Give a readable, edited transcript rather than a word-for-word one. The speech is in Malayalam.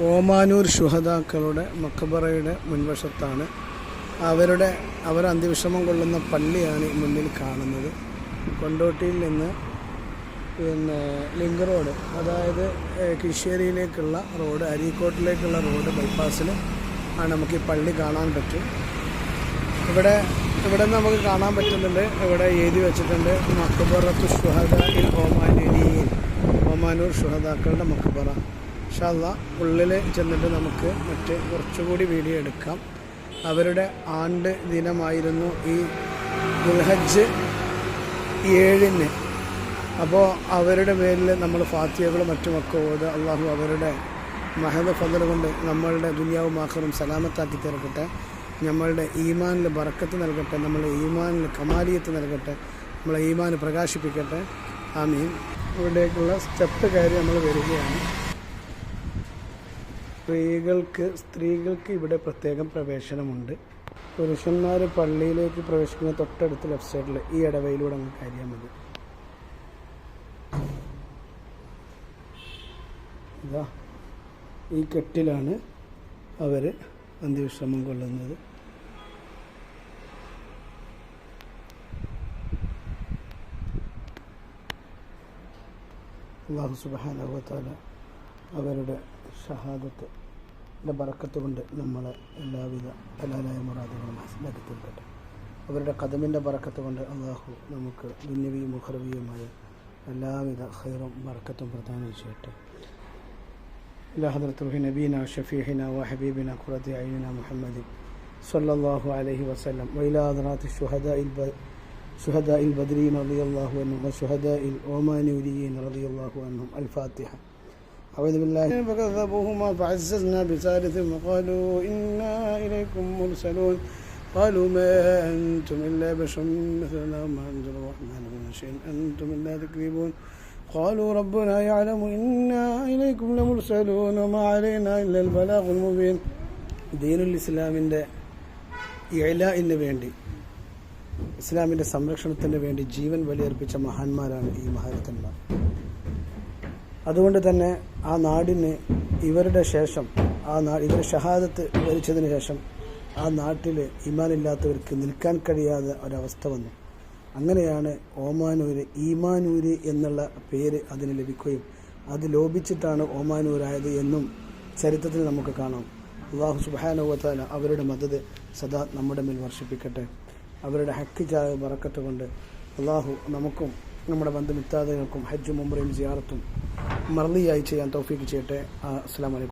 ഓമാനൂർ ശുഹദാക്കളുടെ മക്ബറയുടെ മുൻവശത്താണ്. അവർ അന്ത്യവിശ്രമം കൊള്ളുന്ന പള്ളിയാണ് മുന്നിൽ കാണുന്നത്. കൊണ്ടോട്ടിയിൽ നിന്ന് ലിങ്ക് റോഡ്, അതായത് കിശ്ശേരിയിലേക്കുള്ള റോഡ്, അരീക്കോട്ടിലേക്കുള്ള റോഡ് ബൈപ്പാസിൽ ആണ് നമുക്ക് ഈ പള്ളി കാണാൻ പറ്റും. ഇവിടെ നമുക്ക് കാണാൻ പറ്റുന്നുണ്ട്, ഇവിടെ എഴുതി വെച്ചിട്ടുണ്ട് മക്ബറത്തു ശുഹദാഇൽ ഓമാനൂർ ശുഹദാക്കളുടെ മക്ബറ. ഇൻഷാ അല്ലാഹ് ഉള്ളിൽ ചെന്നിട്ട് നമുക്ക് കുറച്ചുകൂടി വീഡിയോ എടുക്കാം. അവരുടെ ആണ്ട് ദിനമായിരുന്നു ഈ ദുൽഹജ്ജ് 7-ന്. അപ്പോൾ അവരുടെ പേരിൽ നമ്മൾ ഫാത്തിഹകളും മറ്റുമൊക്കെ ഓതുക. അള്ളാഹു അവരുടെ മഹദ് ഫദ്ൽ കൊണ്ട് നമ്മളുടെ ദുനിയാവും ആഖിറവും സലാമത്താക്കി തീർക്കട്ടെ. നമ്മളുടെ ഈമാനിൽ ബറക്കത്ത് നൽകട്ടെ, നമ്മളുടെ ഈമാനിൽ കമാലിയത്ത് നൽകട്ടെ, നമ്മളെ ഈമാൻ പ്രകാശിപ്പിക്കട്ടെ. ആമീൻ. ഇവിടേക്കുള്ള സ്റ്റെപ്പ് കയറി നമ്മൾ വരികയാണ്. സ്ത്രീകൾക്ക് ഇവിടെ പ്രത്യേകം പ്രവേശനമുണ്ട്. പുരുഷന്മാർ പള്ളിയിലേക്ക് പ്രവേശിക്കുന്ന തൊട്ടടുത്ത് ലെഫ്റ്റ് സൈഡിൽ ഈ ഇടവയിലൂടെ അങ്ങ് കയറിയാൽ മതി. ഇതാ ഈ കെട്ടിലാണ് അവർ അന്ത്യവിശ്രമം കൊള്ളുന്നത്. അല്ലാഹു സുബ്ഹാനഹു വ തആല അവരുടെ ഷഹാദത്തിൻ്റെ ബറക്കത്ത് കൊണ്ട് നമ്മളെ എല്ലാവിധ ഹലാലായ മുറാദുകളും ഹസനാക്കി തീർക്കട്ടെ. അവരുടെ ഖദമിൻ്റെ ബറക്കത്ത് കൊണ്ട് അള്ളാഹു നമുക്ക് ദുന്യവിയും ഉഖറവിയുമായ എല്ലാവിധ ഖൈറും ബറക്കത്തും പ്രദാനം ചെയ്യട്ടെ. ഇലാ ഹദ്റത്ത് റൂഹി നബീന ഷഫീഹിന വ ഹബീബിന ഖുറത്തി അയ്യുന മുഹമ്മദ് സ്വല്ലല്ലാഹു അലൈഹി വസല്ലം വ ഇലാ ഹദ്റാത്തി ശുഹദാഇൽ ബദ്രീൻ റളിയല്ലാഹു അൻഹും വ ശുഹദാഇൽ ഓമാനൂരിയീൻ റളിയല്ലാഹു അൻഹും. അൽ-ഫാത്തിഹ. أعوذ بالله فكذبوهما فعززنا بثالث وقالوا إنا إليكم مرسلون قالوا ما أنتم إلا بشر مثلنا وما أنزل الرحمن من شيء أنتم إلا تكذبون قالوا ربنا يعلم إنا إليكم لمرسلون وما علينا إلا البلاغ المبين. ദീനുൽ ഇസ്ലാമിൻ്റെ ഇഅ്ലാഇന് വേണ്ടി, ഇസ്ലാമിൻ്റെ സംരക്ഷണത്തിന് വേണ്ടി ജീവൻ ബലിയർപ്പിച്ച മഹാന്മാരാണ് ഈ മഹാരഥന്മാർ. അതുകൊണ്ട് തന്നെ ആ നാടിന് ഇവരുടെ ശേഷം ഇവർ ഷഹാദത്ത് വരിച്ചതിന് ശേഷം ആ നാട്ടിൽ ഈമാനില്ലാത്തവർക്ക് നിൽക്കാൻ കഴിയാതെ ഒരവസ്ഥ വന്നു. അങ്ങനെയാണ് ഓമാനൂര് ഈമാനൂര് എന്നുള്ള പേര് അതിന് ലഭിക്കുകയും അത് ലോപിച്ചിട്ടാണ് ഓമാനൂരായത് എന്നും ചരിത്രത്തിൽ നമുക്ക് കാണാം. അല്ലാഹു സുബ്ഹാനഹു വ തആല അവരുടെ മദദ് സദാ നമ്മുടെ മേൽ വർഷിപ്പിക്കട്ടെ. അവരുടെ ഹക്കിജായ ബറക്കത്ത് കൊണ്ട് അല്ലാഹു നമുക്കും നമ്മുടെ ബന്ധുമിത്താദികൾക്കും ഹജ്ജും ഉംറയും സിയാറത്തും മർളിയായി ചെയ്യാൻ തൗഫീഖ് ചെയ്യട്ടെ. അസ്സലാമു അലൈക്കും.